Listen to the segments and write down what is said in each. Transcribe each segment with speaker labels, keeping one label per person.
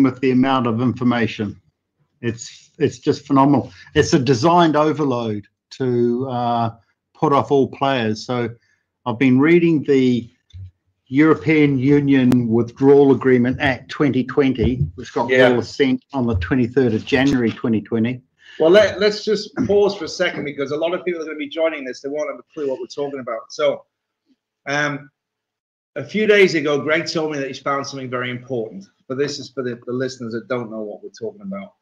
Speaker 1: with the amount of information. It's just phenomenal. It's a designed overload to put off all players. So I've been reading the European Union Withdrawal Agreement Act 2020, which got royal assent on the 23rd of January 2020.
Speaker 2: Well, let's just pause for a second, because a lot of people are going to be joining this. They won't have a clue what we're talking about. So a few days ago, Greg told me that he's found something very important. But this is for the listeners that don't know what we're talking about.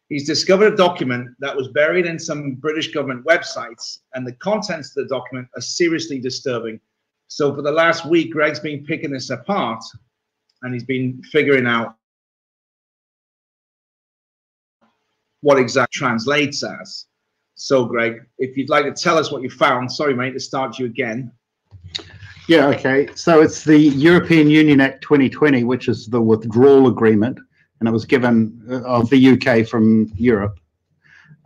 Speaker 2: He's discovered a document that was buried in some British government websites, and the contents of the document are seriously disturbing. So for the last week, Greg's been picking this apart, and he's been figuring out what exactly translates as. So, Greg, if you'd like to tell us what you found. Sorry, mate, to start you again.
Speaker 1: Yeah, okay. So it's the European Union Act 2020, which is the withdrawal agreement, and it was given of the UK from Europe,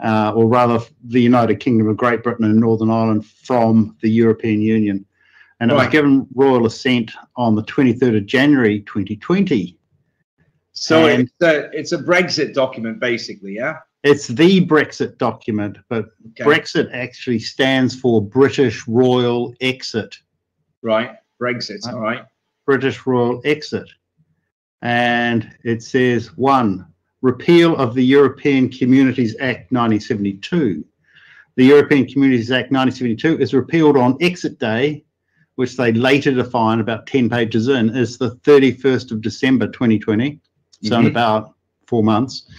Speaker 1: or rather the United Kingdom of Great Britain and Northern Ireland from the European Union. And it was given royal assent on the 23rd of January 2020.
Speaker 2: So it's a Brexit document, basically, yeah?
Speaker 1: It's the Brexit document, but Brexit actually stands for British Royal Exit.
Speaker 2: Right, Brexit, all right.
Speaker 1: British Royal Exit. And it says, 1, repeal of the European Communities Act 1972. The European Communities Act 1972 is repealed on exit day, which they later define about 10 pages in, is the 31st of December 2020, so in about 4 months,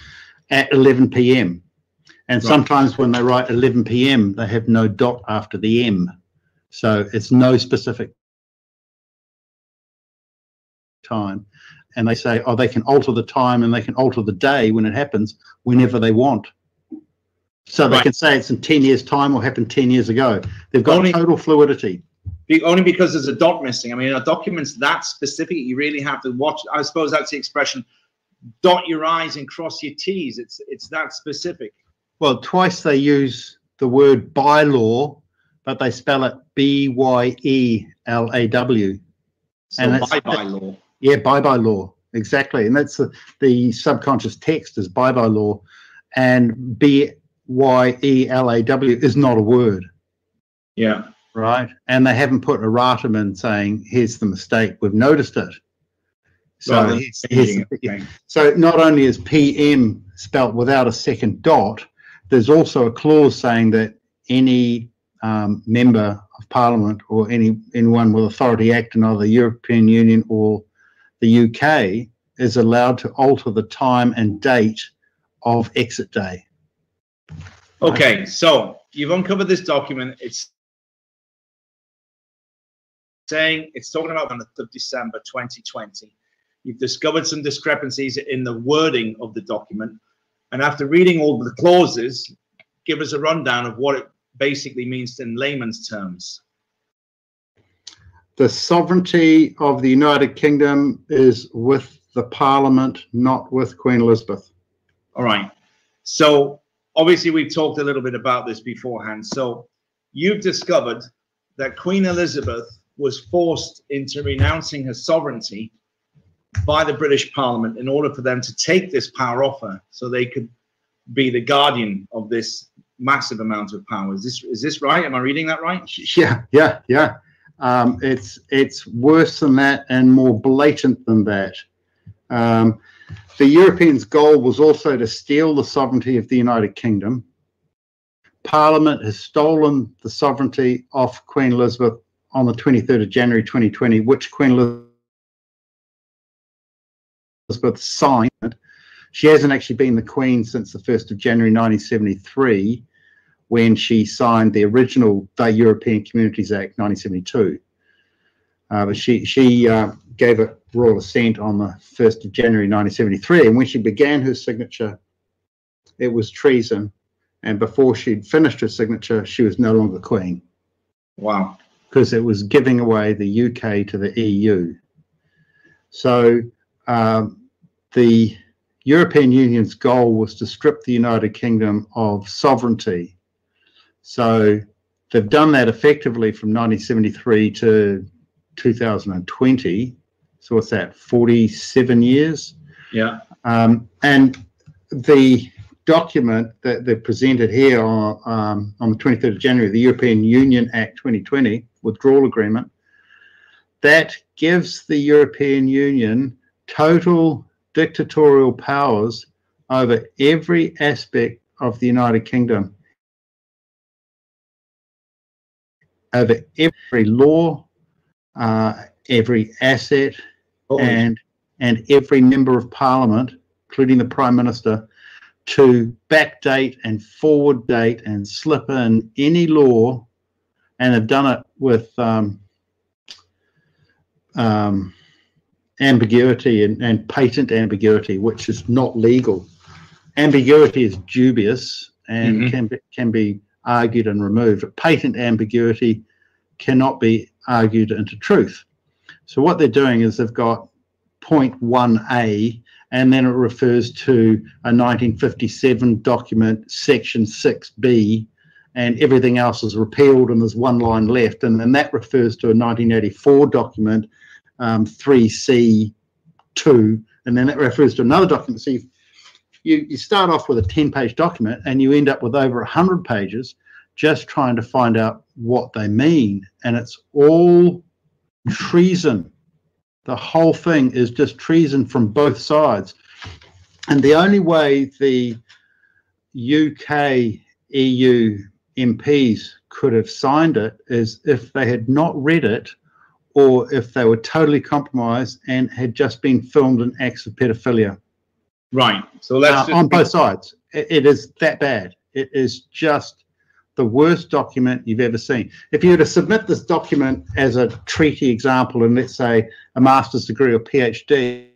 Speaker 1: at 11 p.m. And sometimes when they write 11 p.m., they have no dot after the M. So it's no specific time. And they say, oh, they can alter the time and they can alter the day when it happens whenever they want. So they can say it's in 10 years' time or happened 10 years ago. They've got total fluidity.
Speaker 2: Only because there's a dot missing. I mean, a document's that specific, you really have to watch. I suppose that's the expression, dot your I's and cross your T's. It's that specific. Well,
Speaker 1: twice they use the word bylaw, but they spell it B-Y-E-L-A-W.
Speaker 2: So and by law.
Speaker 1: Yeah, by law, exactly. And that's the subconscious text is by law, and B-Y-E-L-A-W is not a word.
Speaker 2: Yeah.
Speaker 1: Right. And they haven't put erratum in saying, here's the mistake, we've noticed it. So, so not only is PM spelt without a second dot, there's also a clause saying that any member of Parliament or anyone with authority acting under the European Union or the UK is allowed to alter the time and date of exit day.
Speaker 2: Okay, so you've uncovered this document. It's saying it's talking about the 9th of December 2020. You've discovered some discrepancies in the wording of the document, and after reading all the clauses, give us a rundown of what it basically means in layman's terms.
Speaker 1: The sovereignty of the United Kingdom is with the Parliament, not with Queen Elizabeth.
Speaker 2: All right. So obviously we've talked a little bit about this beforehand. So you've discovered that Queen Elizabeth was forced into renouncing her sovereignty by the British Parliament in order for them to take this power off her, so they could be the guardian of this massive amount of power. Is this right? Am I reading that right?
Speaker 1: Yeah. It's worse than that and more blatant than that. The Europeans' goal was also to steal the sovereignty of the United Kingdom. Parliament has stolen the sovereignty of Queen Elizabeth on the 23rd of January 2020, which Queen Elizabeth signed. She hasn't actually been the Queen since the 1st of January 1973, when she signed the original European Communities Act 1972. But she gave it royal assent on the 1st of January 1973, and when she began her signature, it was treason, and before she'd finished her signature, she was no longer Queen.
Speaker 2: Wow.
Speaker 1: Because it was giving away the UK to the EU. So the European Union's goal was to strip the United Kingdom of sovereignty. So they've done that effectively from 1973 to 2020. So what's that, 47 years?
Speaker 2: Yeah.
Speaker 1: And the document that they've presented here on the 23rd of January, the European Union Act 2020 withdrawal agreement, that gives the European Union total dictatorial powers over every aspect of the United Kingdom, over every law, every asset, and every member of Parliament, including the Prime Minister, to backdate and forward date and slip in any law, and have done it with ambiguity and patent ambiguity, which is not legal. Ambiguity is dubious and can be argued and removed. But patent ambiguity cannot be argued into truth. So what they're doing is they've got point 1A, and then it refers to a 1957 document, section 6B, and everything else is repealed and there's one line left. And then that refers to a 1984 document, 3C2, and then that refers to another document. So you start off with a 10-page document and you end up with over 100 pages just trying to find out what they mean. And it's all treason. The whole thing is just treason from both sides. And the only way the UK EU MPs could have signed it is if they had not read it, or if they were totally compromised and had just been filmed in acts of pedophilia.
Speaker 2: Right. So let's
Speaker 1: on both sides. It is that bad. It is just the worst document you've ever seen. If you were to submit this document as a treaty example, and let's say a master's degree or PhD,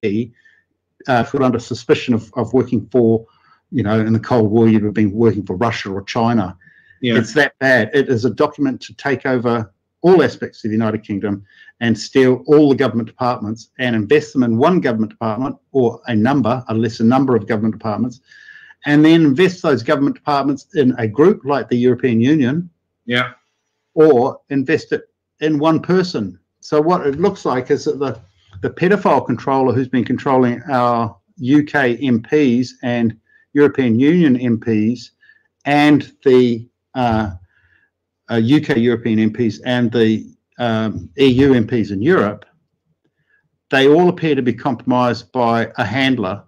Speaker 1: put under suspicion of working for, you know, in the Cold War, you'd have been working for Russia or China. Yeah. It's that bad. It is a document to take over all aspects of the United Kingdom and steal all the government departments and invest them in one government department or a lesser number of government departments, and then invest those government departments in a group like the European Union, or invest it in one person. So what it looks like is that the pedophile controller who's been controlling our UK MPs and European Union MPs and the UK European MPs and the EU MPs in Europe, they all appear to be compromised by a handler.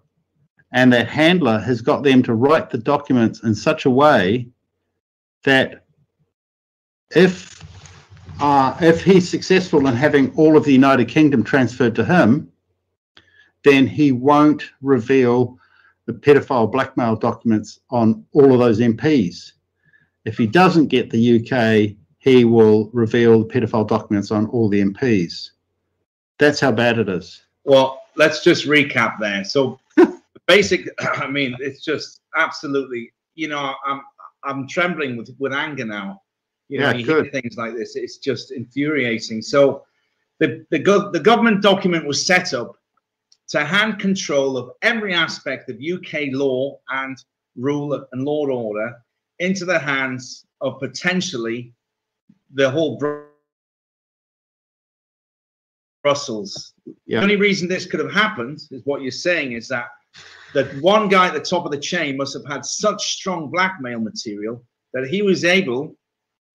Speaker 1: And that handler has got them to write the documents in such a way that if he's successful in having all of the United Kingdom transferred to him, then he won't reveal the pedophile blackmail documents on all of those MPs. If he doesn't get the UK, he will reveal the pedophile documents on all the MPs. That's how bad it is.
Speaker 2: Well, let's just recap there. So basic, I mean, it's just absolutely, you know, I'm trembling with anger now. You know, you hear things like this, it's just infuriating. So the government document was set up to hand control of every aspect of UK law and rule and law and order into the hands of potentially the whole Brussels. The only reason this could have happened is what you're saying is that one guy at the top of the chain must have had such strong blackmail material that he was able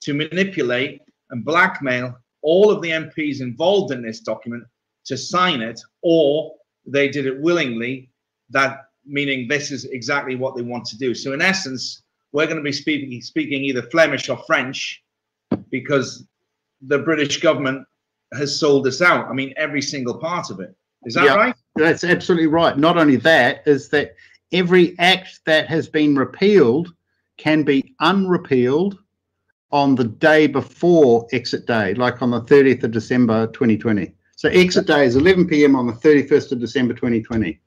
Speaker 2: to manipulate and blackmail all of the MPs involved in this document to sign it, or they did it willingly, that meaning this is exactly what they want to do. So in essence, we're going to be speaking either Flemish or French, because the British government has sold us out. I mean, every single part of it. Is that right?
Speaker 1: That's absolutely right. Not only that, is that every act that has been repealed can be unrepealed on the day before exit day, like on the 30th of December 2020. So exit day is 11 p.m. on the 31st of December 2020.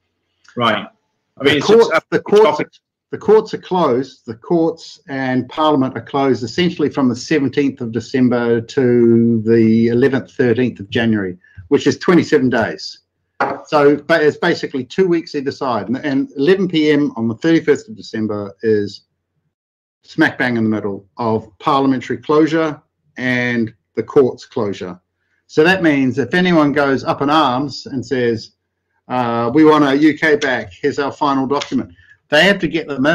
Speaker 2: Right. I mean,
Speaker 1: the courts are closed. The courts and Parliament are closed essentially from the 17th of December to the 11th, 13th of January, which is 27 days. So but it's basically 2 weeks either side. And 11 p.m. on the 31st of December is smack bang in the middle of parliamentary closure and the courts closure. So that means if anyone goes up in arms and says, We want our UK back. Here's our final document. They have to get them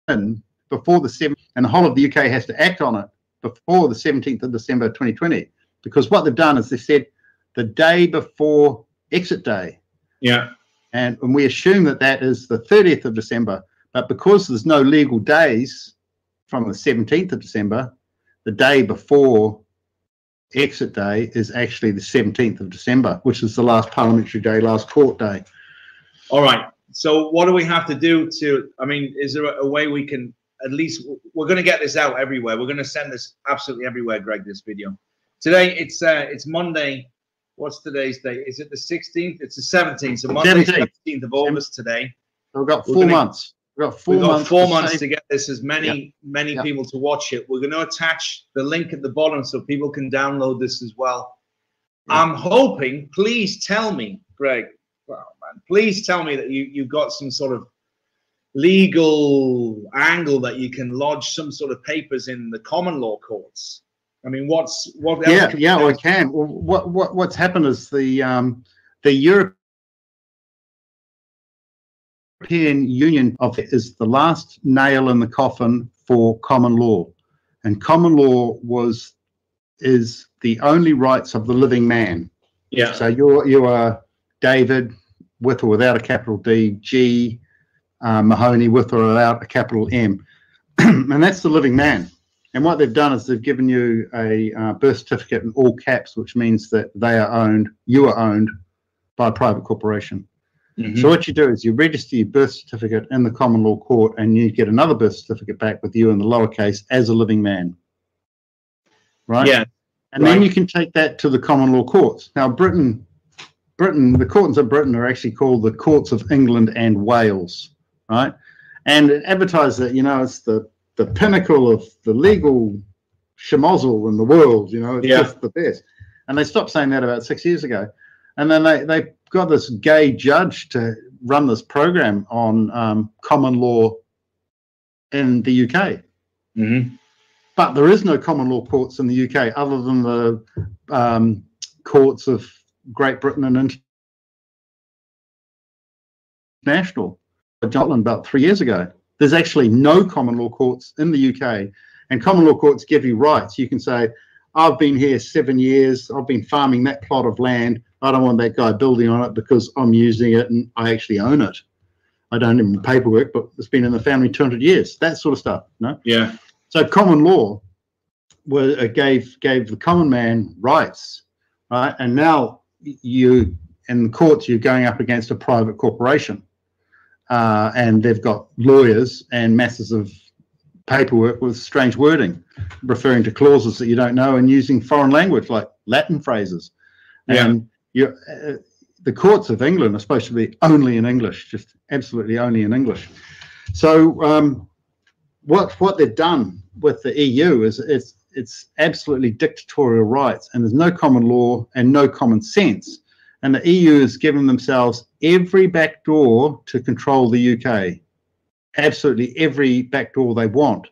Speaker 1: in before the 7th, and the whole of the UK has to act on it before the 17th of December 2020. Because what they've done is they said the day before exit day.
Speaker 2: Yeah.
Speaker 1: And we assume that that is the 30th of December. But because there's no legal days from the 17th of December, the day before exit day is actually the 17th of December, which is the last parliamentary day, last court day.
Speaker 2: All right. So what do we have to do to, I mean, is there a way we can, at least, we're going to get this out everywhere. We're going to send this absolutely everywhere, Greg, this video. Today, it's Monday. What's today's date? Is it the 16th? It's the 17th. So Monday, 17th of August today.
Speaker 1: So we've got 4 months. We've got 4 months
Speaker 2: to get this as many people to watch it. We're going to attach the link at the bottom so people can download this as well. I'm hoping, please tell me, Greg, wow, man, please tell me that you've got some sort of legal angle that you can lodge some sort of papers in the common law courts. I mean, what else?
Speaker 1: Yeah, I can. Well, what's happened is the European Union is the last nail in the coffin for common law, and common law is the only rights of the living man.
Speaker 2: Yeah.
Speaker 1: So you are David with or without a capital D, G, Mahoney with or without a capital M, and that's the living man. And what they've done is they've given you a birth certificate in all caps, which means that you are owned by a private corporation. Mm-hmm. So what you do is you register your birth certificate in the common law court, and you get another birth certificate back with you in the lowercase as a living man. Right?
Speaker 2: Yeah.
Speaker 1: And then you can take that to the common law courts. Now, the courts of Britain are actually called the Courts of England and Wales, right? And it advertises that, it's the pinnacle of the legal schmozzle in the world, it's just the best. And they stopped saying that about 6 years ago. And then they got this gay judge to run this program on common law in the UK.
Speaker 2: Mm-hmm.
Speaker 1: But there is no common law courts in the UK other than the courts of Great Britain and international. Scotland about 3 years ago. There's actually no common law courts in the UK, and common law courts give you rights. You can say, I've been here 7 years, I've been farming that plot of land, I don't want that guy building on it because I'm using it and I actually own it. I don't have paperwork, but it's been in the family 200 years, that sort of stuff. No?
Speaker 2: Yeah.
Speaker 1: So common law gave the common man rights, right? And now in the courts, you're going up against a private corporation. And they've got lawyers and masses of paperwork with strange wording, referring to clauses that you don't know and using foreign language like Latin phrases.
Speaker 2: Yeah.
Speaker 1: And the courts of England are supposed to be only in English, just absolutely only in English. So what they've done with the EU is it's absolutely dictatorial rights, and there's no common law and no common sense. And the EU has given themselves every backdoor to control the UK, absolutely every backdoor they want.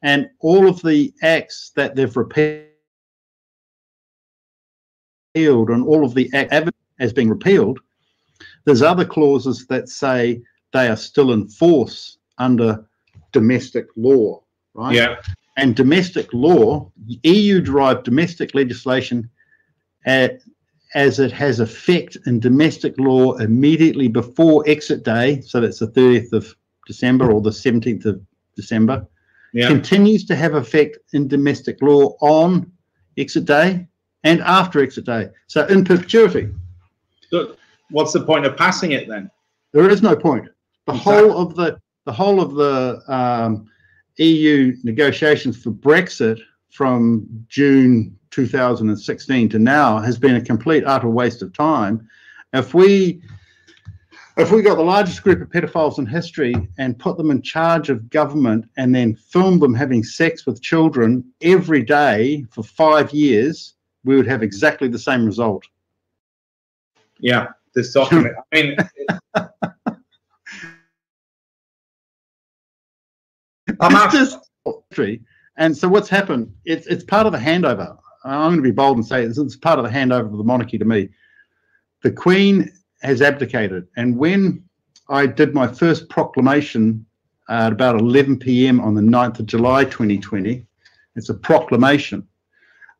Speaker 1: And all of the acts that they've repealed and all of the acts as being repealed, there's other clauses that say they are still in force under domestic law, right?
Speaker 2: Yeah.
Speaker 1: And domestic law, EU-derived domestic legislation as it has effect in domestic law immediately before exit day, so that's the 30th of December or the 17th of December, continues to have effect in domestic law on exit day and after exit day. So in perpetuity.
Speaker 2: So what's the point of passing it then?
Speaker 1: There is no point. The whole of the EU negotiations for Brexit from June 2016 to now has been a complete utter waste of time. If we got the largest group of pedophiles in history and put them in charge of government and then filmed them having sex with children every day for 5 years, we would have exactly the same result.
Speaker 2: Yeah, this document. I mean,
Speaker 1: and so what's happened? It's part of the handover. I'm going to be bold and say it's part of the handover of the monarchy to me. the Queen has abdicated. And when I did my first proclamation at about 11 p.m. on the 9th of July 2020, it's a proclamation.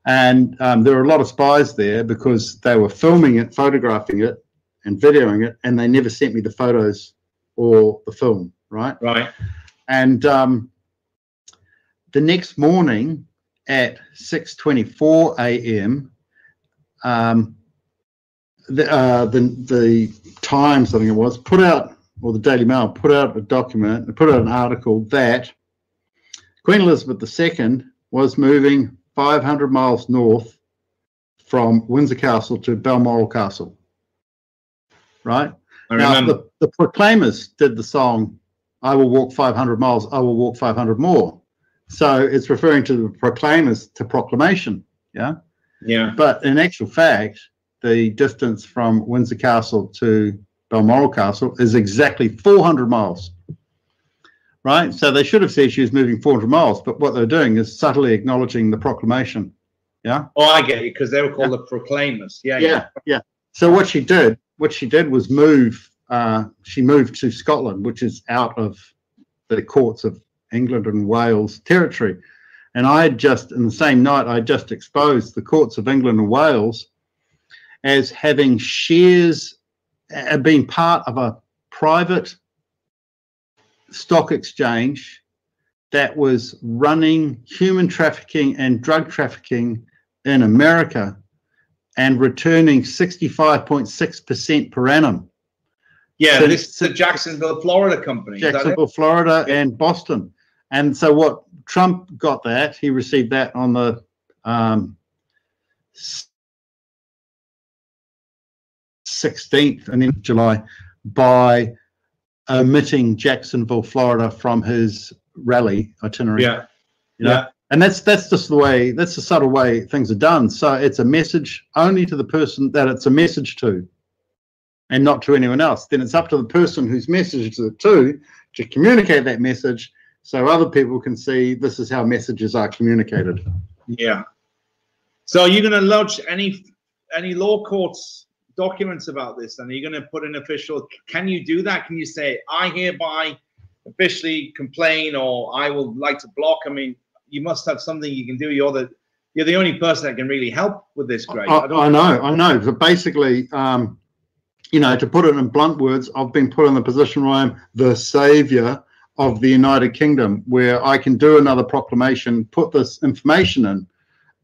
Speaker 1: And there were a lot of spies there because they were filming it, photographing it, and videoing it, and they never sent me the photos or the film, right?
Speaker 2: Right.
Speaker 1: And the next morning at 6:24 a.m., the Times, I think it was, put out, or the Daily Mail put out a document, put out an article that Queen Elizabeth II was moving 500 miles north from Windsor Castle to Balmoral Castle. Right?
Speaker 2: I remember.
Speaker 1: The Proclaimers did the song, I will walk 500 miles, I will walk 500 more. So it's referring to the Proclaimers to proclamation. Yeah?
Speaker 2: Yeah.
Speaker 1: But in actual fact, the distance from Windsor Castle to Balmoral Castle is exactly 400 miles. Right? So they should have said she was moving 400 miles, but what they're doing is subtly acknowledging the proclamation. Yeah?
Speaker 2: Oh, I get you, because they were called the Proclaimers. Yeah.
Speaker 1: So what she did was move, she moved to Scotland, which is out of the courts of England and Wales territory. And I had just, in the same night, I just exposed the courts of England and Wales as having shares, being part of a private stock exchange that was running human trafficking and drug trafficking in America and returning 65.6% per annum.
Speaker 2: Yeah,
Speaker 1: So
Speaker 2: this is the Jacksonville, Florida company.
Speaker 1: Jacksonville, Florida, and Boston. And so what Trump got that, he received that on the 16th and then July by omitting Jacksonville, Florida from his rally itinerary.
Speaker 2: Yeah.
Speaker 1: You know? And that's just the way, that's the subtle way things are done. So it's a message only to the person that it's a message to, and not to anyone else. Then it's up to the person whose message it to communicate that message so other people can see this is how messages are communicated.
Speaker 2: Yeah. So are you going to lodge any law courts documents about this? And are you going to put an official, can you do that? Can you say, I hereby officially complain, or I would like to block? I mean, you must have something you can do. You're the only person that can really help with this, Greg.
Speaker 1: I know. But basically, you know, to put it in blunt words, I've been put in the position where I'm the savior of the United Kingdom, where I can do another proclamation, put this information in,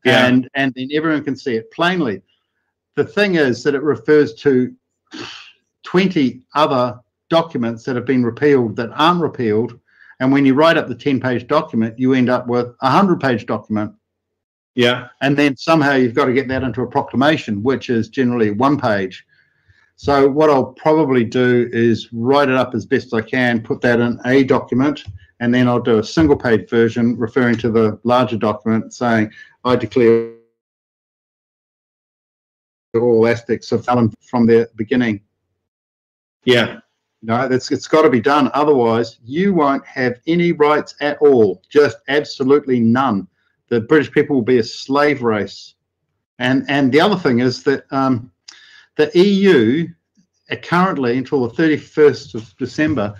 Speaker 1: and then everyone can see it plainly. The thing is that it refers to 20 other documents that have been repealed that aren't repealed. And when you write up the 10-page document, you end up with a 100-page document.
Speaker 2: Yeah. And
Speaker 1: then somehow you've got to get that into a proclamation, which is generally 1 page. So what I'll probably do is write it up as best I can, put that in a document, and then I'll do a single-page version referring to the larger document saying, I declare all aspects of felon from the beginning.
Speaker 2: Yeah.
Speaker 1: No, it's got to be done. Otherwise, you won't have any rights at all, just absolutely none. The British people will be a slave race. And the other thing is that the EU currently, until the 31st of December,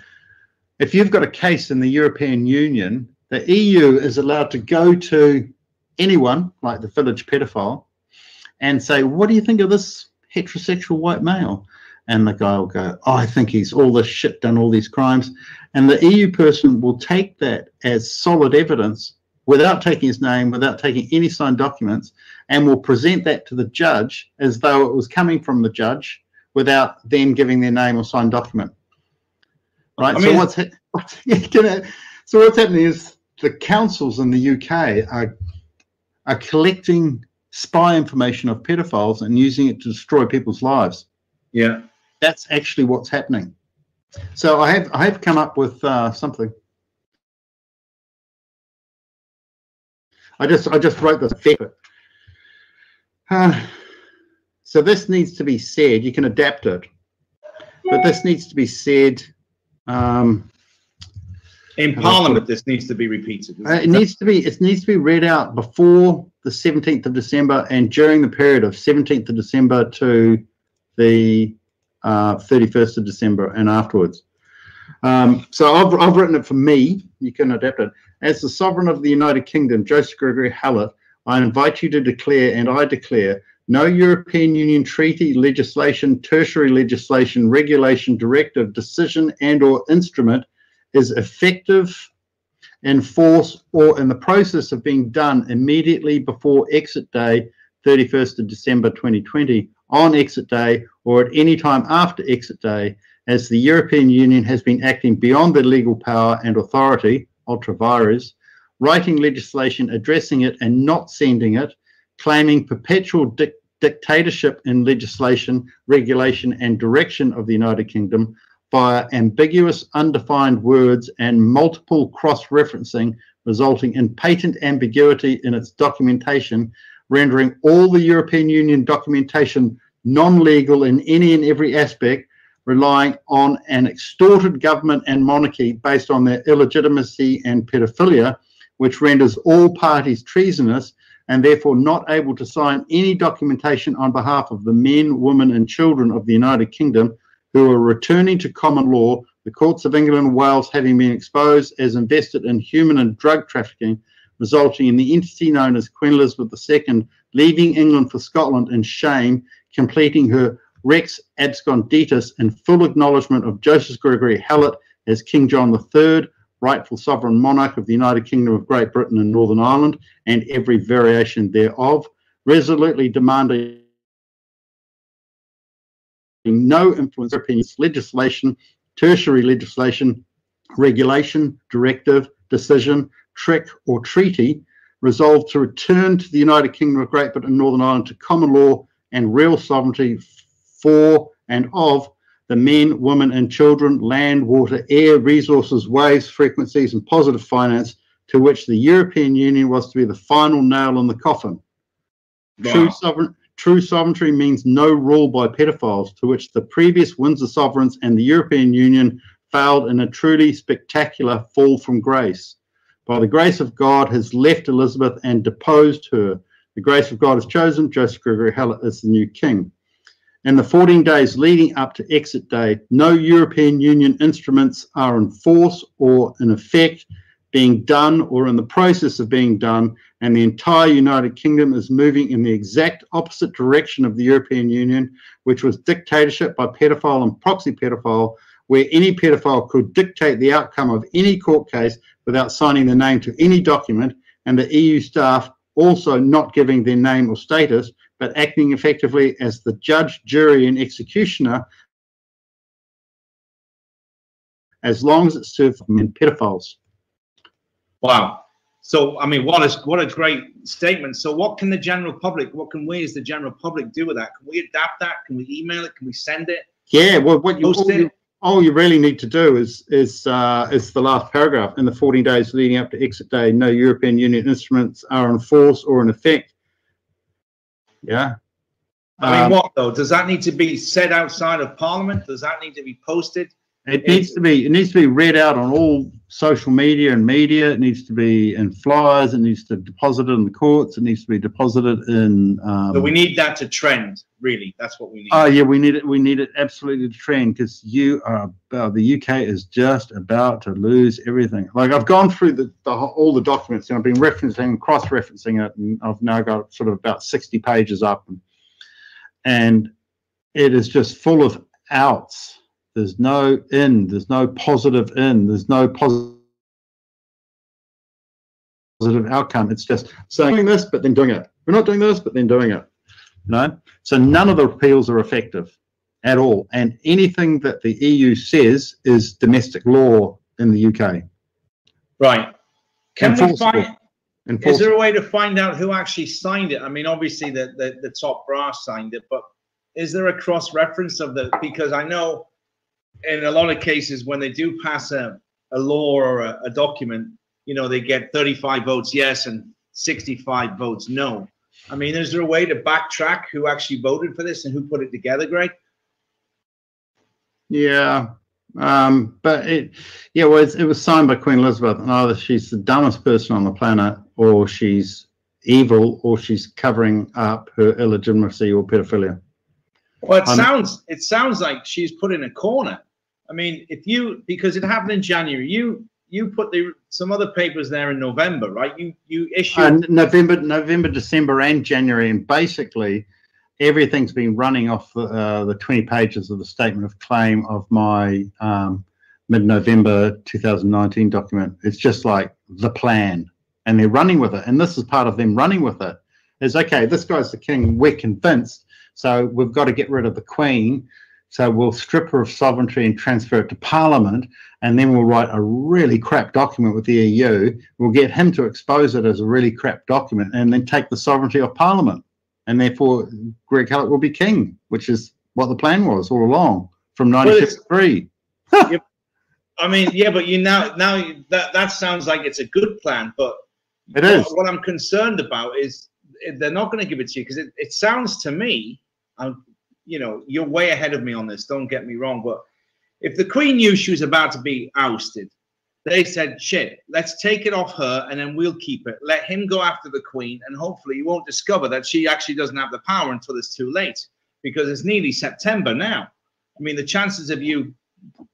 Speaker 1: if you've got a case in the European Union, the EU is allowed to go to anyone, like the village pedophile, and say, what do you think of this heterosexual white male? And the guy will go, oh, I think he's all this shit, done all these crimes. And the EU person will take that as solid evidence without taking his name, without taking any signed documents, and will present that to the judge as though it was coming from the judge without them giving their name or signed document. Right? So what's happening is the councils in the UK are collecting spy information of pedophiles and using it to destroy people's lives.
Speaker 2: Yeah.
Speaker 1: That's actually what's happening. So I have come up with something. I just wrote this paper. So this needs to be said. You can adapt it, but this needs to be said.
Speaker 2: In Parliament, this needs to be repeated.
Speaker 1: It needs to be read out before the 17th of December and during the period of 17th of December to the 31st of December and afterwards. So I've written it for me. You can adapt it. As the Sovereign of the United Kingdom, Joseph Gregory Hallet, I invite you to declare, and I declare, no European Union treaty, legislation, tertiary legislation, regulation, directive, decision, and or instrument is effective in force or in the process of being done immediately before exit day, 31st of December 2020, on exit day, or at any time after exit day, as the European Union has been acting beyond their legal power and authority, ultra vires, writing legislation addressing it and not sending it, claiming perpetual dictatorship in legislation, regulation, and direction of the United Kingdom via ambiguous, undefined words and multiple cross-referencing, resulting in patent ambiguity in its documentation, rendering all the European Union documentation non-legal in any and every aspect, relying on an extorted government and monarchy based on their illegitimacy and pedophilia, which renders all parties treasonous and therefore not able to sign any documentation on behalf of the men, women, and children of the United Kingdom who are returning to common law, the courts of England and Wales having been exposed as invested in human and drug trafficking, resulting in the entity known as Queen Elizabeth II leaving England for Scotland in shame, completing her Rex Absconditus in full acknowledgement of Joseph Gregory Hallet as King John III, rightful sovereign monarch of the United Kingdom of Great Britain and Northern Ireland, and every variation thereof, resolutely demanding no influence of opinions, legislation, tertiary legislation, regulation, directive, decision, trick, or treaty, resolved to return to the United Kingdom of Great Britain and Northern Ireland to common law and real sovereignty for and of the men, women, and children, land, water, air, resources, waves, frequencies, and positive finance, to which the European Union was to be the final nail in the coffin. Wow. True sovereignty means no rule by pedophiles, to which the previous Windsor sovereigns and the European Union failed in a truly spectacular fall from grace. By the grace of God has left Elizabeth and deposed her. The grace of God has chosen Joseph Gregory Hallet as the new king. In the 14 days leading up to exit day, no European Union instruments are in force or in effect, being done or in the process of being done, and the entire United Kingdom is moving in the exact opposite direction of the European Union, which was dictatorship by pedophile and proxy pedophile, where any pedophile could dictate the outcome of any court case without signing their name to any document, and the EU staff also not giving their name or status, but acting effectively as the judge, jury, and executioner as long as it serves men pedophiles.
Speaker 2: Wow. So, I mean, what a great statement. So what can the general public, what can we as the general public do with that? Can we adapt that? Can we email it? Can we send it?
Speaker 1: Yeah, well, all you really need to do is the last paragraph. In the 14 days leading up to exit day, no European Union instruments are in force or in effect. Yeah.
Speaker 2: I mean, what though? Does that need to be said outside of Parliament? Does that need to be posted?
Speaker 1: It needs to be read out on all social media and media. It needs to be in flyers. It needs to be deposited in the courts. It needs to be deposited in.
Speaker 2: So we need that to trend. Really, that's what we need.
Speaker 1: Oh yeah, we need it. We need it absolutely to trend, because the UK is just about to lose everything. Like, I've gone through all the documents, and I've been referencing, cross-referencing it, and I've now got sort of about 60 pages up, and it is just full of outs. There's no in, there's no positive in, there's no positive outcome. It's just saying this, but then doing it. We're not doing this, but then doing it. You know? So none of the repeals are effective at all. And anything that the EU says is domestic law in the UK.
Speaker 2: Right. Can we find, is there a way to find out who actually signed it? I mean, obviously the top brass signed it, but is there a cross-reference of because I know in a lot of cases, when they do pass a law or a document, you know, they get 35 votes yes and 65 votes no. I mean, is there a way to backtrack who actually voted for this and who put it together, Greg?
Speaker 1: Yeah, but it was signed by Queen Elizabeth, and either she's the dumbest person on the planet, or she's evil, or she's covering up her illegitimacy or pedophilia.
Speaker 2: Well, it sounds like she's put in a corner. I mean, because it happened in January, you put some other papers there in November, right? You issued
Speaker 1: November, December, and January, and basically everything's been running off the 20 pages of the statement of claim of my mid-November 2019 document. It's just like the plan, and they're running with it. And this is part of them running with it. Is okay, this guy's the king. We're convinced, so we've got to get rid of the Queen. So we'll strip her of sovereignty and transfer it to Parliament, and then we'll write a really crap document with the EU. We'll get him to expose it as a really crap document, and then take the sovereignty of Parliament. And therefore, Greg Hallet will be king, which is what the plan was all along from 1953.
Speaker 2: Yeah, I mean, yeah, but now that sounds like it's a good plan, but
Speaker 1: it is.
Speaker 2: What I'm concerned about is they're not going to give it to you, because it sounds to me, you know, you're way ahead of me on this, don't get me wrong, but if the Queen knew she was about to be ousted, they said, shit, let's take it off her and then we'll keep it. Let him go after the Queen, and hopefully you won't discover that she actually doesn't have the power until it's too late, because it's nearly September now. I mean, the chances of you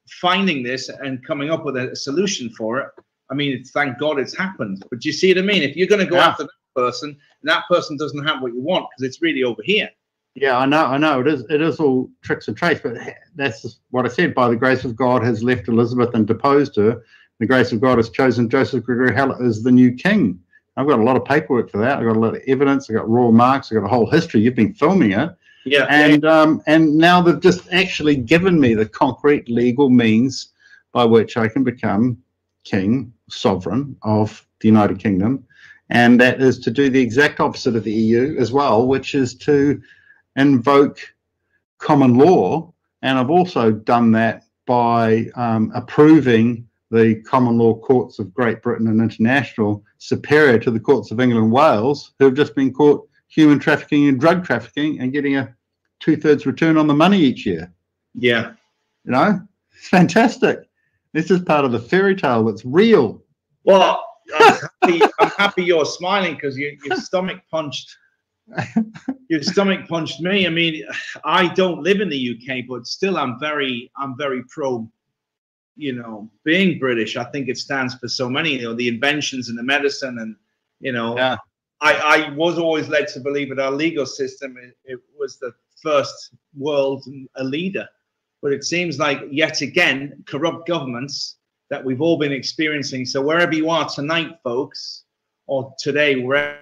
Speaker 2: finding this and coming up with a solution for it, I mean, thank God it's happened. But you see what I mean? If you're going to go after that person, and that person doesn't have what you want, because it's really over here.
Speaker 1: Yeah, I know. It is all tricks and traits, but that's what I said. By the grace of God has left Elizabeth and deposed her. The grace of God has chosen Joseph Gregory Hallet as the new king. I've got a lot of paperwork for that. I've got a lot of evidence. I've got royal marks. I've got a whole history. You've been filming it.
Speaker 2: Yeah.
Speaker 1: And now they've just actually given me the concrete legal means by which I can become king, sovereign of the United Kingdom. And that is to do the exact opposite of the EU as well, which is to invoke common law. And I've also done that by approving the common law courts of Great Britain and international superior to the courts of England and Wales, who have just been caught human trafficking and drug trafficking and getting a 2/3 return on the money each year.
Speaker 2: Yeah.
Speaker 1: You know, it's fantastic. This is part of the fairy tale that's real.
Speaker 2: Well, I'm happy you're smiling, because your stomach punched. Your stomach punched me. I mean, I don't live in the UK, but still, I'm very pro, you know, being British. I think it stands for so many, you know, the inventions and the medicine, and you know,
Speaker 1: yeah.
Speaker 2: I was always led to believe that our legal system it was the first world a leader, but it seems like yet again corrupt governments that we've all been experiencing. So wherever you are tonight, folks, or today, wherever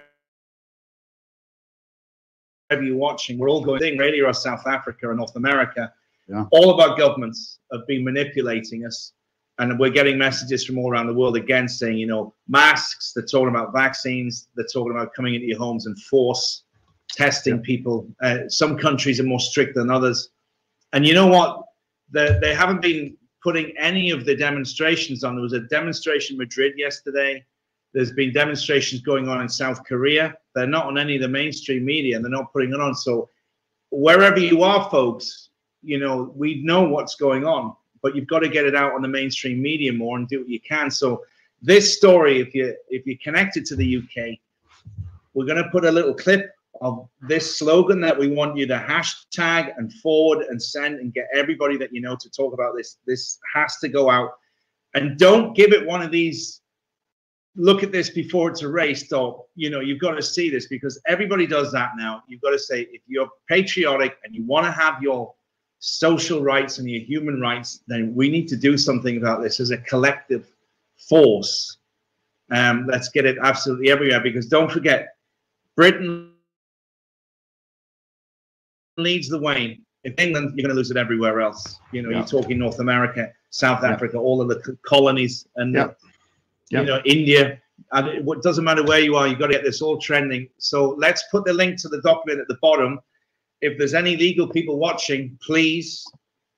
Speaker 2: you're watching, we're all going radio or South Africa or North America.
Speaker 1: Yeah.
Speaker 2: All of our governments have been manipulating us, and we're getting messages from all around the world again saying, you know, masks, they're talking about vaccines, they're talking about coming into your homes and force testing people. Some countries are more strict than others. And you know what? They haven't been putting any of the demonstrations on. There was a demonstration in Madrid yesterday. There's been demonstrations going on in South Korea. They're not on any of the mainstream media, and they're not putting it on. So wherever you are, folks, you know, we know what's going on, but you've got to get it out on the mainstream media more and do what you can. So this story, if you're connected to the UK, we're going to put a little clip of this slogan that we want you to hashtag and forward and send and get everybody that you know to talk about this. This has to go out, and don't give it one of these, look at this before it's erased, or, you know, you've got to see this, because everybody does that now. You've got to say, if you're patriotic and you want to have your social rights and your human rights, then we need to do something about this as a collective force. Let's get it absolutely everywhere, because don't forget, Britain leads the way. In England, you're going to lose it everywhere else. You know, you're talking North America, South Africa, all of the colonies, and you know, India. And it doesn't matter where you are, you've got to get this all trending. So let's put the link to the document at the bottom. If there's any legal people watching, please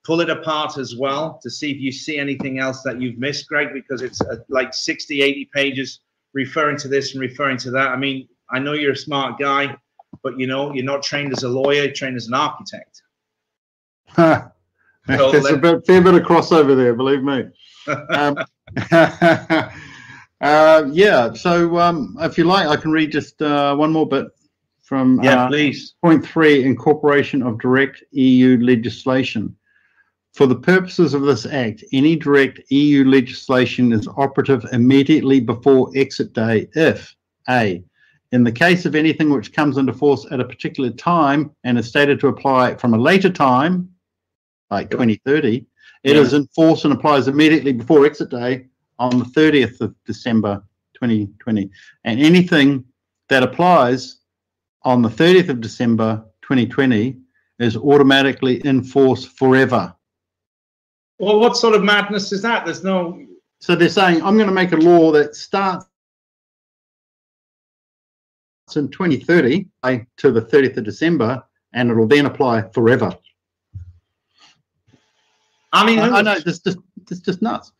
Speaker 2: pull it apart as well to see if you see anything else that you've missed, Greg, because it's like 60, 80 pages referring to this and referring to that. I mean, I know you're a smart guy, but you know, you're not trained as a lawyer, you're trained as an architect.
Speaker 1: So there's a fair bit of crossover there, believe me. Yeah, so if you like, I can read just one more bit from
Speaker 2: please.
Speaker 1: point 3, incorporation of direct EU legislation. For the purposes of this Act, any direct EU legislation is operative immediately before exit day if A, in the case of anything which comes into force at a particular time and is stated to apply from a later time, like 2030, it is in force and applies immediately before exit day on the 30th of December 2020. And anything that applies on the 30th of December 2020 is automatically in force forever.
Speaker 2: Well, what sort of madness is that? There's no...
Speaker 1: So they're saying, I'm going to make a law that starts in 2030 to the 30th of December, and it'll then apply forever.
Speaker 2: I mean,
Speaker 1: I know, it's just nuts.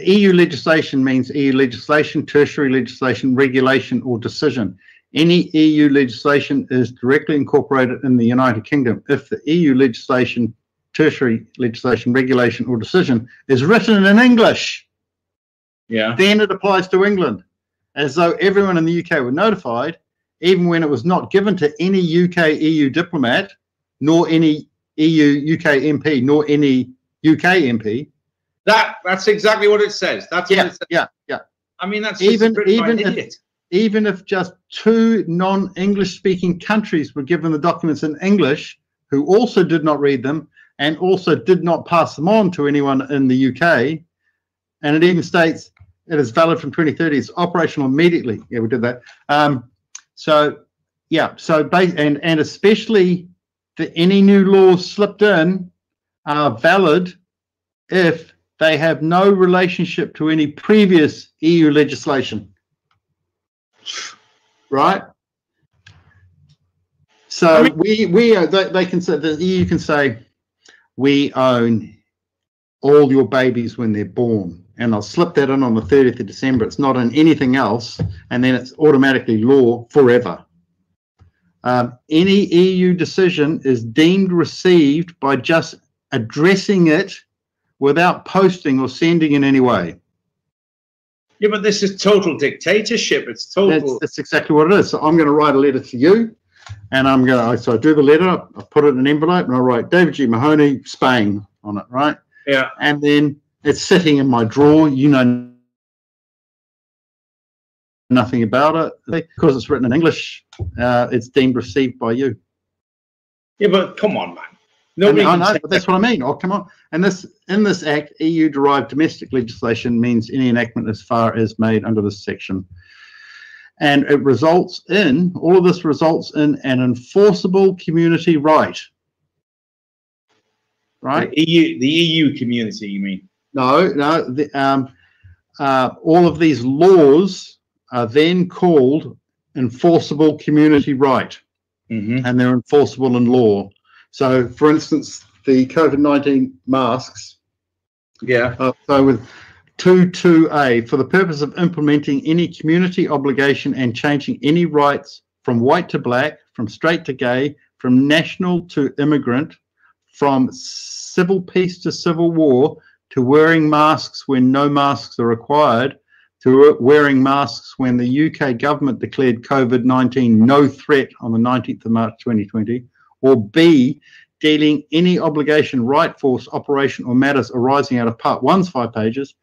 Speaker 1: EU legislation means EU legislation, tertiary legislation, regulation, or decision. Any EU legislation is directly incorporated in the United Kingdom if the EU legislation, tertiary legislation, regulation, or decision is written in English.
Speaker 2: Yeah.
Speaker 1: Then it applies to England, as though everyone in the UK were notified, even when it was not given to any UK EU diplomat, nor any EU UK MP, nor any UK MP.
Speaker 2: That's exactly what it says. That's what it says.
Speaker 1: Yeah.
Speaker 2: I mean, that's
Speaker 1: even
Speaker 2: if
Speaker 1: just 2 non-English speaking countries were given the documents in English, who also did not read them and also did not pass them on to anyone in the UK, and it even states it is valid from 2030. It's operational immediately. Yeah, we did that. And especially any new laws slipped in are valid if they have no relationship to any previous EU legislation. Right? So I mean, they can say, the EU can say, we own all your babies when they're born, and I'll slip that in on the 30th of December. It's not in anything else, and then it's automatically law forever. Any EU decision is deemed received by just addressing it without posting or sending in any way.
Speaker 2: Yeah, but this is total dictatorship. It's total.
Speaker 1: That's exactly what it is. So I'm going to write a letter to you, and so I do the letter, I put it in an envelope, and I write David G. Mahoney, Spain on it, right?
Speaker 2: Yeah.
Speaker 1: And then it's sitting in my drawer. You know nothing about it because it's written in English. It's deemed received by you.
Speaker 2: Yeah, but come on, man.
Speaker 1: I know, but that's what I mean. Oh, come on. And in this Act, EU-derived domestic legislation means any enactment as far as made under this section. And it results in, all of this results in an enforceable community right. Right?
Speaker 2: The EU community, you mean?
Speaker 1: No. All of these laws are then called enforceable community right.
Speaker 2: Mm-hmm.
Speaker 1: And they're enforceable in law. So, for instance, the COVID-19 masks.
Speaker 2: Yeah.
Speaker 1: So with 2.2a, for the purpose of implementing any community obligation and changing any rights from white to black, from straight to gay, from national to immigrant, from civil peace to civil war, to wearing masks when no masks are required, to wearing masks when the UK government declared COVID-19 no threat on the 19th of March 2020, or B, dealing any obligation, right, force, operation, or matters arising out of Part 1's 5 pages,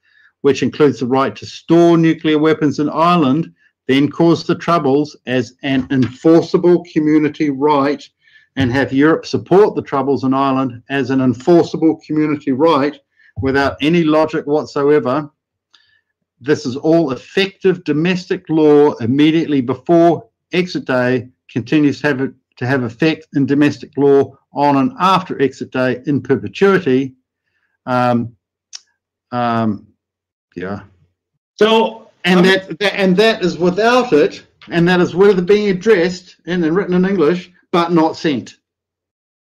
Speaker 1: which includes the right to store nuclear weapons in Ireland, then cause the Troubles as an enforceable community right, and have Europe support the Troubles in Ireland as an enforceable community right without any logic whatsoever. This is all effective domestic law immediately before exit day, continues to have effect in domestic law on and after exit day in perpetuity.
Speaker 2: So,
Speaker 1: that is without it, and that is with it being addressed and written in English, but not sent.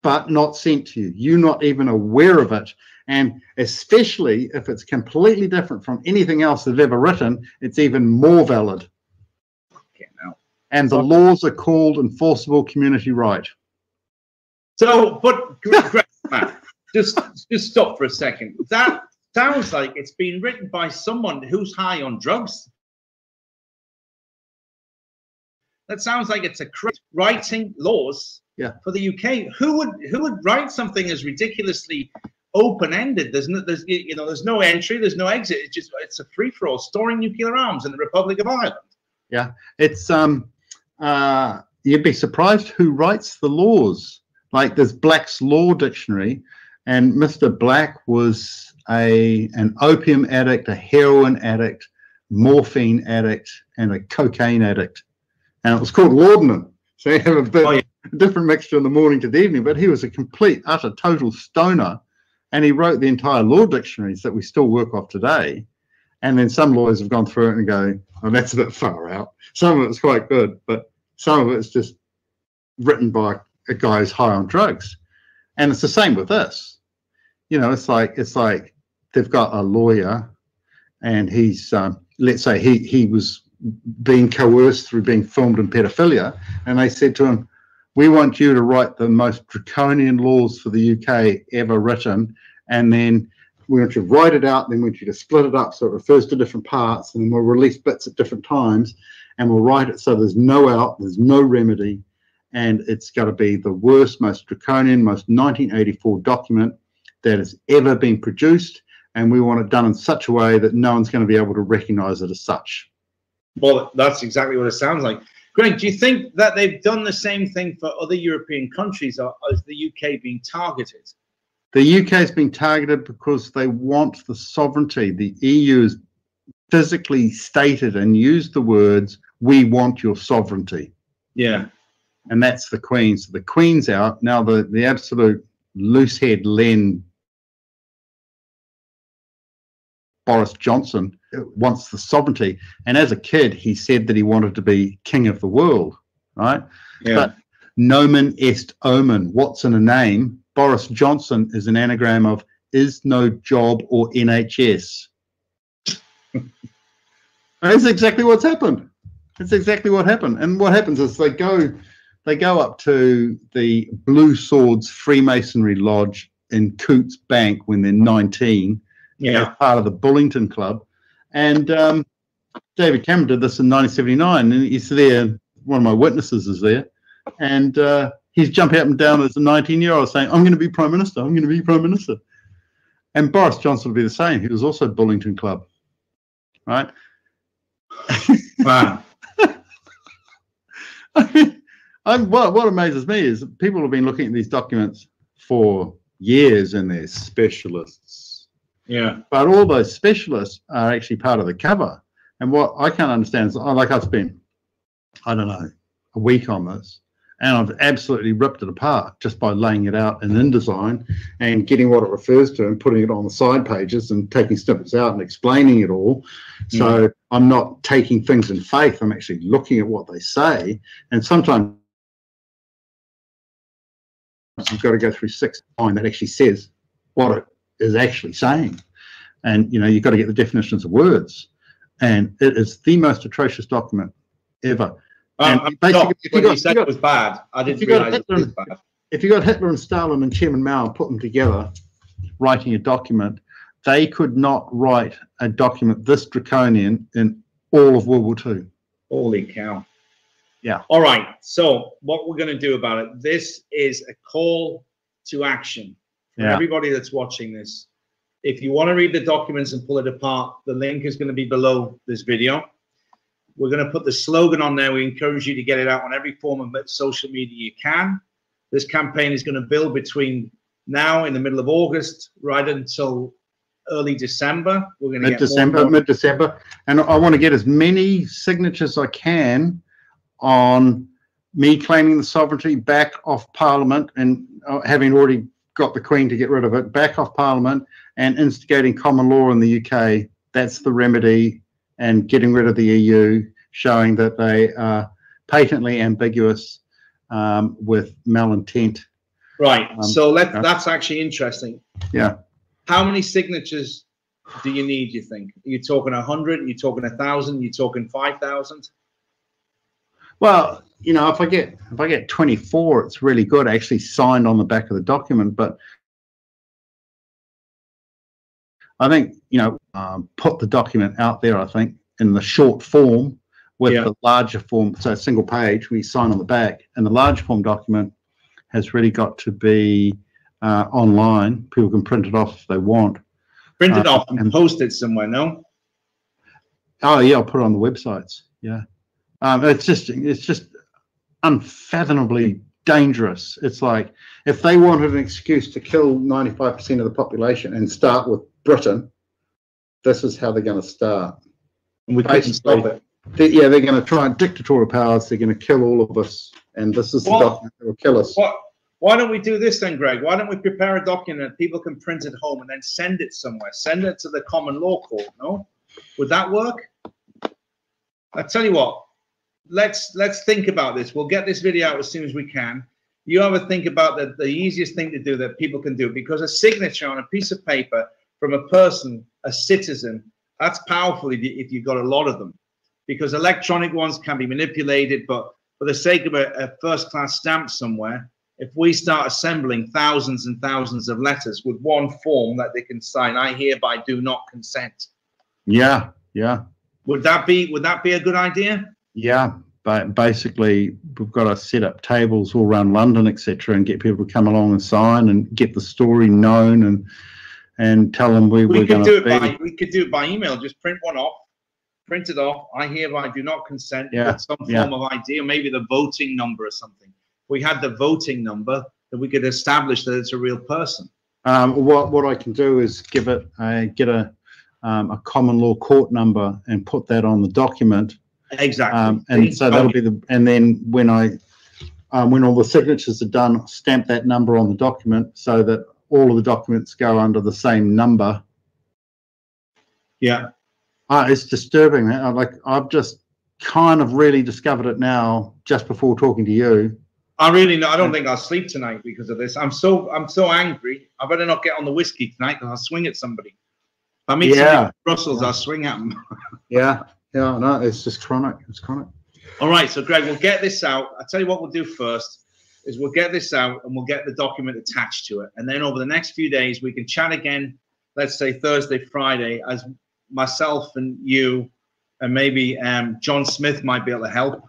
Speaker 1: But not sent to you. You're not even aware of it. And especially if it's completely different from anything else they've ever written, it's even more valid.
Speaker 2: Okay, now.
Speaker 1: And the laws are called enforceable community right.
Speaker 2: So, but Matt, just stop for a second. That sounds like it's been written by someone who's high on drugs. That sounds like it's a writing laws for the UK. Who would write something as ridiculously open-ended? There's no entry, there's no exit. It's a free-for-all, storing nuclear arms in the Republic of Ireland. Yeah,
Speaker 1: it's you'd be surprised who writes the laws. Like there's Black's Law Dictionary, and Mr. Black was an opium addict, a heroin addict, morphine addict, and a cocaine addict. And it was called laudanum. So you have a bit different mixture in the morning to the evening, but he was a complete, utter, total stoner. And he wrote the entire law dictionaries that we still work off today. And then some lawyers have gone through it and go, oh, that's a bit far out. Some of it's quite good, but some of it's just written by a guy who's high on drugs. And it's the same with this. You know, it's like they've got a lawyer and he's, let's say he was being coerced through being filmed in pedophilia, and they said to him, we want you to write the most draconian laws for the UK ever written, and then we want you to write it out, then we want you to split it up so it refers to different parts, and then we'll release bits at different times, and we'll write it so there's no out, there's no remedy, and it's got to be the worst, most draconian, most 1984 document that has ever been produced, and we want it done in such a way that no one's going to be able to recognize it as such.
Speaker 2: Well, that's exactly what it sounds like. Greg, do you think that they've done the same thing for other European countries, or is the UK being targeted?
Speaker 1: The UK has been targeted because they want the sovereignty. The EU has physically stated and used the words, we want your sovereignty.
Speaker 2: Yeah.
Speaker 1: And that's the Queen. So the Queen's out. Now the absolute loosehead Len Boris Johnson wants the sovereignty, and as a kid he said that he wanted to be king of the world, right?
Speaker 2: Yeah.
Speaker 1: But nomen est omen, what's in a name? Boris Johnson is an anagram of is no job or NHS. That's exactly what's happened. That's exactly what happened. And what happens is they go up to the Blue Swords Freemasonry Lodge in Cootes Bank when they're 19.
Speaker 2: Yeah,
Speaker 1: part of the Bullington Club, and David Cameron did this in 1979, and he's there. One of my witnesses is there, and he's jumping up and down as a 19-year-old saying, "I'm going to be Prime Minister. I'm going to be Prime Minister." And Boris Johnson will be the same. He was also Bullington Club, right?
Speaker 2: Wow.
Speaker 1: I mean, what amazes me is people have been looking at these documents for years, and they're specialists.
Speaker 2: Yeah,
Speaker 1: but all those specialists are actually part of the cover. And what I can't understand is, like I've spent, I don't know, a week on this, and I've absolutely ripped it apart just by laying it out in InDesign and getting what it refers to and putting it on the side pages and taking snippets out and explaining it all. So I'm not taking things in faith. I'm actually looking at what they say. And sometimes you've got to go through 6 lines that actually says what it is actually saying, and you've got to get the definitions of words, and it is the most atrocious document ever.
Speaker 2: And basically, if you said it was bad, I didn't realize it was bad.
Speaker 1: If you got Hitler and Stalin and Chairman Mao and put them together writing a document, they could not write a document this draconian in all of World War II.
Speaker 2: Holy cow!
Speaker 1: Yeah.
Speaker 2: All right. So what we're going to do about it? This is a call to action. For everybody that's watching this, if you want to read the documents and pull it apart, the link is going to be below this video. We're going to put the slogan on there. We encourage you to get it out on every form of social media you can. This campaign is going to build between now in the middle of August right until early December. We're going to
Speaker 1: mid-December, and I want to get as many signatures as I can on me claiming the sovereignty back off Parliament, and having already got the Queen to get rid of it, back off Parliament, and instigating common law in the UK. That's the remedy, and getting rid of the EU, showing that they are patently ambiguous with malintent.
Speaker 2: Right. So that's actually interesting.
Speaker 1: Yeah.
Speaker 2: How many signatures do you need, you think? Are you talking 100? Are you talking 1,000? Are you talking 5,000?
Speaker 1: Well, if I get 24, it's really good. I actually signed on the back of the document, but I think, put the document out there, I think, in the short form with the larger form, so a single page, we sign on the back, and the large form document has really got to be online. People can print it off if they want.
Speaker 2: Print it off and post it somewhere, no?
Speaker 1: Oh yeah, I'll put it on the websites. Yeah, it's just unfathomably dangerous. It's like if they wanted an excuse to kill 95% of the population and start with Britain, this is how they're going to start.
Speaker 2: And we couldn't stop it.
Speaker 1: They're going to try dictatorial powers. They're going to kill all of us, and this is the document that will kill us.
Speaker 2: Why don't we do this then, Greg? Why don't we prepare a document that people can print at home and then send it somewhere? Send it to the common law court, no? Would that work? I tell you what, let's think about this. We'll get this video out as soon as we can. You have a think about the easiest thing to do that people can do, because a signature on a piece of paper from a person, a citizen, that's powerful if you've got a lot of them, because electronic ones can be manipulated. But for the sake of a first-class stamp somewhere, if we start assembling thousands and thousands of letters with one form that they can sign, I hereby do not consent.
Speaker 1: Yeah, yeah.
Speaker 2: Would that be a good idea?
Speaker 1: Yeah, but basically we've got to set up tables all around London, etc., and get people to come along and sign and get the story known and tell them we're going to be.
Speaker 2: We could do it by email. Just print one off, print it off. I hereby do not consent.
Speaker 1: Yeah,
Speaker 2: with some form of ID, or maybe the voting number or something. If we had the voting number, then we could establish that it's a real person.
Speaker 1: What I can do is get a common law court number and put that on the document.
Speaker 2: Exactly.
Speaker 1: And so that'll be and then when all the signatures are done, stamp that number on the document so that all of the documents go under the same number.
Speaker 2: Yeah.
Speaker 1: It's disturbing, man. I've just kind of really discovered it now just before talking to you.
Speaker 2: I don't think I'll sleep tonight because of this. I'm so angry. I better not get on the whiskey tonight because I'll swing at somebody. If I meet somebody in Brussels, I'll swing at them.
Speaker 1: Yeah, no, it's just chronic. It's chronic.
Speaker 2: All right, so Greg, we'll get this out. I'll tell you what we'll do first is we'll get this out and we'll get the document attached to it. And then over the next few days, we can chat again, let's say Thursday, Friday, as myself and you and maybe John Smith might be able to help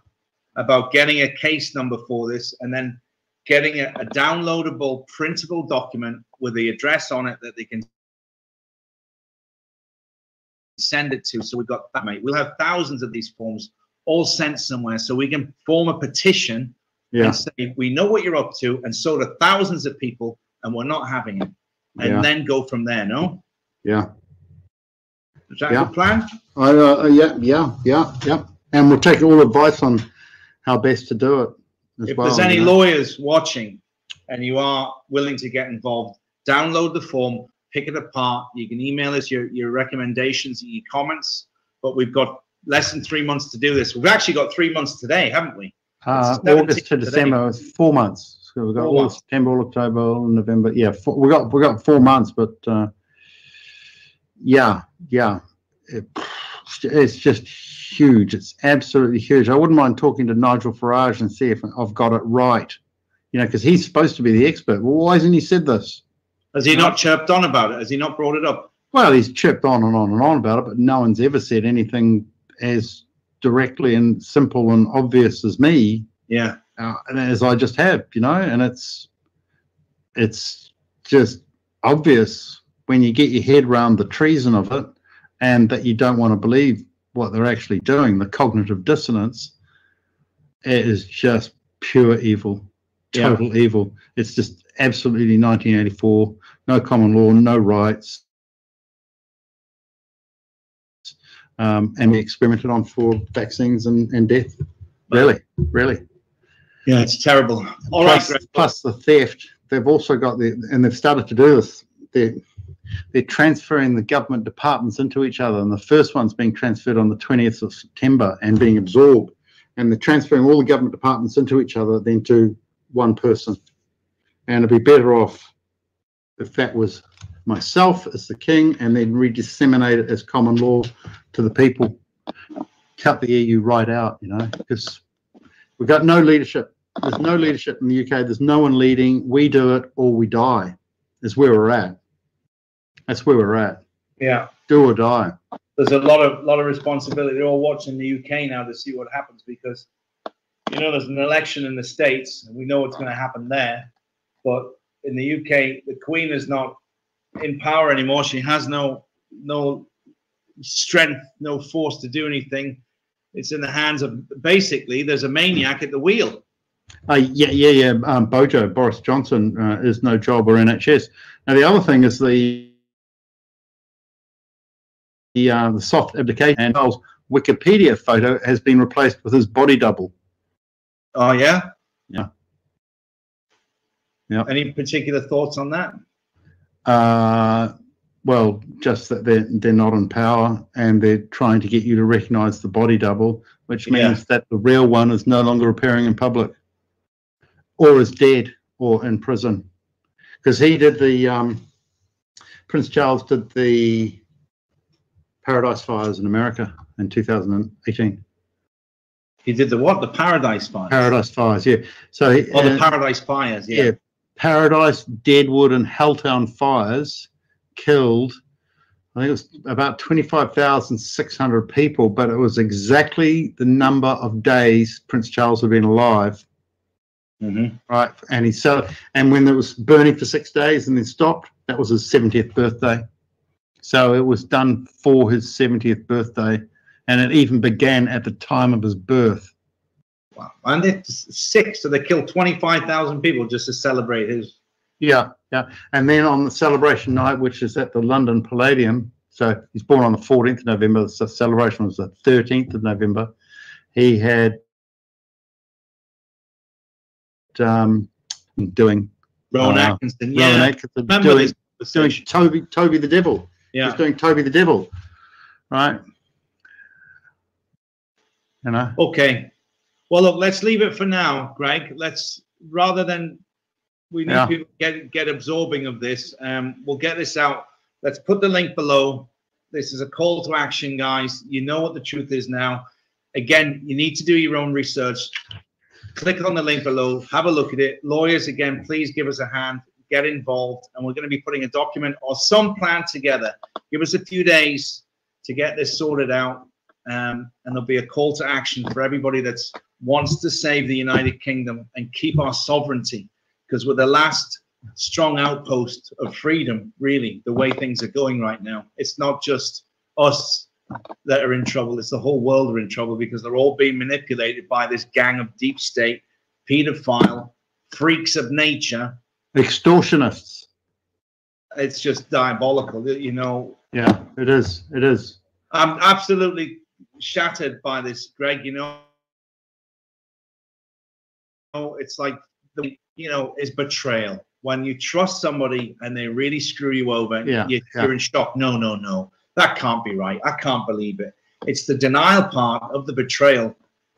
Speaker 2: about getting a case number for this, and then getting a downloadable, printable document with the address on it that they can send it to. So we've got that, mate. We'll have thousands of these forms all sent somewhere, so we can form a petition and say, we know what you're up to, and so do thousands of people, and we're not having it. And then go from there, no?
Speaker 1: Yeah.
Speaker 2: Is that a good plan?
Speaker 1: Yeah. And we'll take all advice on how best to do it as
Speaker 2: if
Speaker 1: well.
Speaker 2: There's any lawyers watching and you are willing to get involved, download the form, pick it apart. You can email us your recommendations, your comments, but we've got less than 3 months to do this. We've actually got 3 months today, haven't we?
Speaker 1: August to December, 4 months. So we've got all September, October, all November. Yeah, we got 4 months, but it's just huge. It's absolutely huge. I wouldn't mind talking to Nigel Farage and see if I've got it right, because he's supposed to be the expert. Well, why hasn't he said this?
Speaker 2: Has he not chirped on about it? Has he not brought it up?
Speaker 1: Well, he's chirped on and on and on about it, but no one's ever said anything as directly and simple and obvious as me.
Speaker 2: Yeah.
Speaker 1: And as I just have, and it's just obvious when you get your head around the treason of it, and that you don't want to believe what they're actually doing. The cognitive dissonance, it is just pure evil, total evil. It's just absolutely 1984, no common law, no rights. And we experimented on for vaccines and death. Really.
Speaker 2: Yeah, it's terrible.
Speaker 1: Plus the theft. They've also got and they've started to do this. They're transferring the government departments into each other, and the first one's being transferred on the 20th of September and being absorbed, and they're transferring all the government departments into each other, then to one person. And it'd be better off if that was myself as the king, and then redisseminate it as common law to the people. Cut the EU right out, because we've got no leadership. There's no leadership in the UK. There's no one leading. We do it or we die. Is where we're at. That's where we're at.
Speaker 2: Yeah.
Speaker 1: Do or die.
Speaker 2: there's a lot of responsibility. They're all watching the UK now to see what happens, because you know there's an election in the States, and we know what's going to happen there. But in the UK, the Queen is not in power anymore. She has no strength, no force to do anything. It's in the hands of, basically, there's a maniac at the wheel.
Speaker 1: Bojo, Boris Johnson, is no job or NHS. Now the other thing is the soft abdication, and Charles' Wikipedia photo has been replaced with his body double.
Speaker 2: Oh yeah,
Speaker 1: yeah.
Speaker 2: Any particular thoughts on that?
Speaker 1: Well, just that they're not in power, and they're trying to get you to recognise the body double, which means that the real one is no longer appearing in public, or is dead, or in prison. Because he did the Prince Charles did the Paradise Fires in America in 2018.
Speaker 2: He did the what? The Paradise Fires.
Speaker 1: Paradise Fires, yeah. So
Speaker 2: the Paradise Fires, yeah.
Speaker 1: Paradise, Deadwood, and Helltown fires killed, I think it was about 25,600 people, but it was exactly the number of days Prince Charles had been alive. Right, and when it was burning for 6 days and then stopped, that was his 70th birthday. So it was done for his 70th birthday, and it even began at the time of his birth.
Speaker 2: Wow. And it's sick, so they killed 25,000 people just to celebrate his.
Speaker 1: Yeah. And then on the celebration night, which is at the London Palladium, so he's born on the 14th of November, the celebration was the 13th of November, he had doing
Speaker 2: Rowan Atkinson,
Speaker 1: Rowan Atkinson doing Toby the Devil.
Speaker 2: Yeah,
Speaker 1: he's doing Toby the Devil, right? You know.
Speaker 2: Okay. Well, look, let's leave it for now, Greg. Let's, rather than we need people to get absorbing of this. We'll get this out. Let's put the link below. This is a call to action, guys. You know what the truth is now. Again, you need to do your own research. Click on the link below. Have a look at it. Lawyers, again, please give us a hand. Get involved. And we're going to be putting a document or some plan together. Give us a few days to get this sorted out. And there'll be a call to action for everybody that wants to save the United Kingdom and keep our sovereignty. Because we're the last strong outpost of freedom, really, the way things are going right now. It's not just us that are in trouble. It's the whole world are in trouble, because they're all being manipulated by this gang of deep state, pedophile, freaks of nature.
Speaker 1: Extortionists.
Speaker 2: It's just diabolical, you know.
Speaker 1: Yeah, it is. It is.
Speaker 2: I'm absolutely shattered by this, Greg, you know. It's like, is betrayal. When you trust somebody and they really screw you over, you're in shock. No. That can't be right. I can't believe it. It's the denial part of the betrayal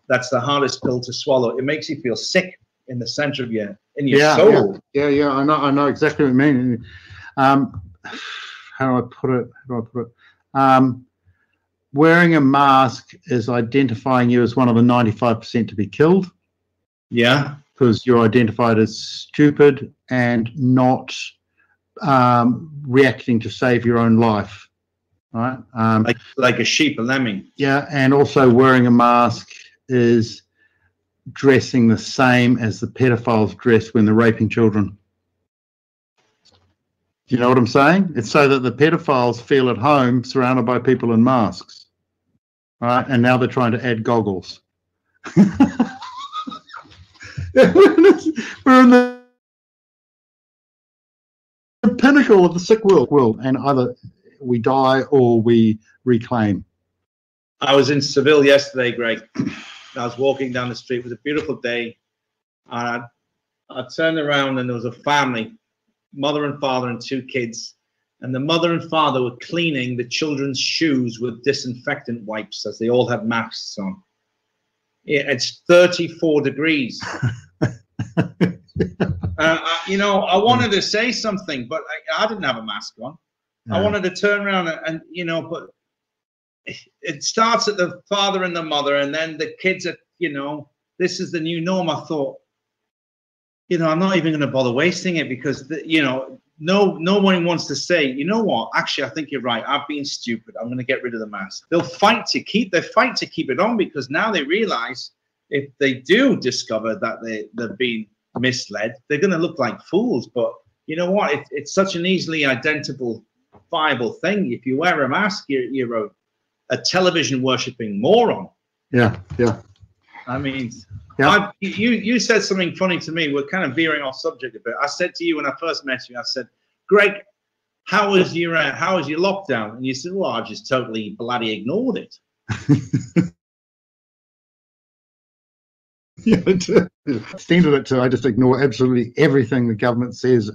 Speaker 2: that's the hardest pill to swallow. It makes you feel sick in the center of your soul.
Speaker 1: Yeah. I know exactly what you mean. How do I put it? Wearing a mask is identifying you as one of the 95% to be killed.
Speaker 2: Yeah.
Speaker 1: Because you're identified as stupid and not reacting to save your own life, right?
Speaker 2: Like a sheep, a lemming.
Speaker 1: Yeah, and also wearing a mask is dressing the same as the pedophiles dress when they're raping children. Do you know what I'm saying? It's so that the pedophiles feel at home surrounded by people in masks, right? And now they're trying to add goggles. We're in the pinnacle of the sick world, and either we die or we reclaim.
Speaker 2: I was in Seville yesterday, Greg. I was walking down the street. It was a beautiful day. And I turned around and there was a family, mother and father and two kids. And the mother and father were cleaning the children's shoes with disinfectant wipes as they all had masks on. Yeah, it's 34 degrees. I wanted to say something, but I didn't have a mask on. I wanted to turn around and but it starts at the father and the mother, and then the kids are, this is the new norm. I thought, I'm not even going to bother wasting it, because, no one wants to say, you know what, actually, I think you're right. I've been stupid. I'm going to get rid of the mask. They'll fight to keep it on, because now they realize if they do discover that they've been misled, they're going to look like fools. But you know what? It's such an easily identifiable thing. If you wear a mask, you're a television worshipping moron.
Speaker 1: Yeah, yeah.
Speaker 2: I mean,
Speaker 1: yeah.
Speaker 2: You said something funny to me. We're kind of veering off subject a bit. I said to you when I first met you, I said, Greg, how was your lockdown? And you said, well, I just totally bloody ignored it.
Speaker 1: Yeah, extended it to I just ignore absolutely everything the government says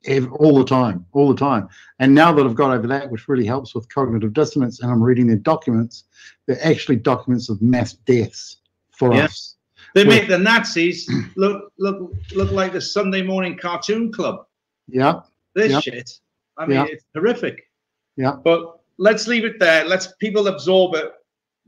Speaker 1: all the time. And now that I've got over that, which really helps with cognitive dissonance, and I'm reading their documents, they're actually documents of mass deaths for us.
Speaker 2: They make the Nazis look like the Sunday morning cartoon club.
Speaker 1: Yeah.
Speaker 2: This shit. I mean, it's horrific.
Speaker 1: Yeah.
Speaker 2: But let's leave it there. Let's people absorb it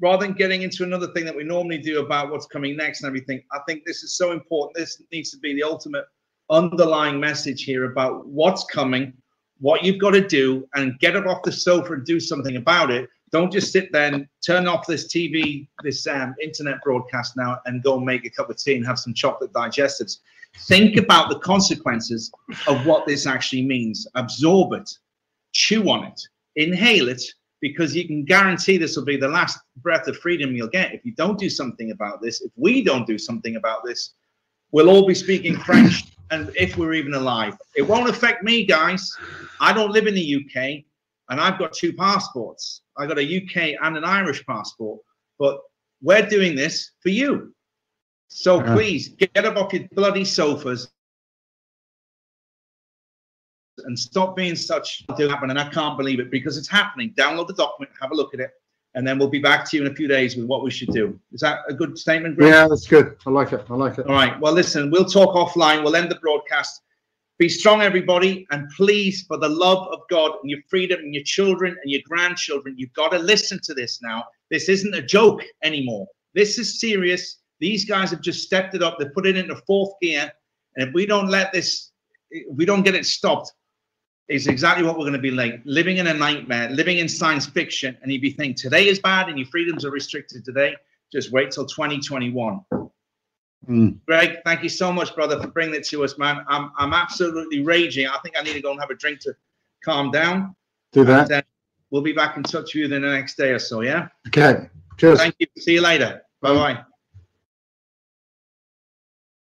Speaker 2: rather than getting into another thing that we normally do about what's coming next and everything. I think this is so important. This needs to be the ultimate underlying message here about what's coming, what you've got to do, and get up off the sofa and do something about it. Don't just sit there and turn off this TV, this internet broadcast now and go and make a cup of tea and have some chocolate digestives. Think about the consequences of what this actually means. Absorb it, chew on it, inhale it, because you can guarantee this will be the last breath of freedom you'll get if you don't do something about this. If we don't do something about this, we'll all be speaking French, and if we're even alive. It won't affect me, guys. I don't live in the UK, and I've got 2 passports. I got a UK and an Irish passport, but we're doing this for you. So please get up off your bloody sofas and stop being such to happen. And I can't believe it, because it's happening. Download the document, have a look at it, and then we'll be back to you in a few days with what we should do. Is that a good statement, Greg?
Speaker 1: Yeah, that's good. I like it. I like it.
Speaker 2: All right. Well, listen, we'll talk offline. We'll end the broadcast. Be strong, everybody, and please, for the love of God and your freedom and your children and your grandchildren, you've got to listen to this now. This isn't a joke anymore. This is serious. These guys have just stepped it up. They put it into 4th gear, and if we don't let this, if we don't get it stopped, it's exactly what we're going to be like, living in a nightmare, living in science fiction. And if you think today is bad and your freedoms are restricted today, just wait till 2021. Greg, thank you so much, brother, for bringing it to us, man. I'm absolutely raging. I think I need to go and have a drink to calm down.
Speaker 1: Do that.
Speaker 2: And, we'll be back in touch with you in the next day or so, yeah?
Speaker 1: Okay. Cheers.
Speaker 2: Thank you. See you later. Bye-bye.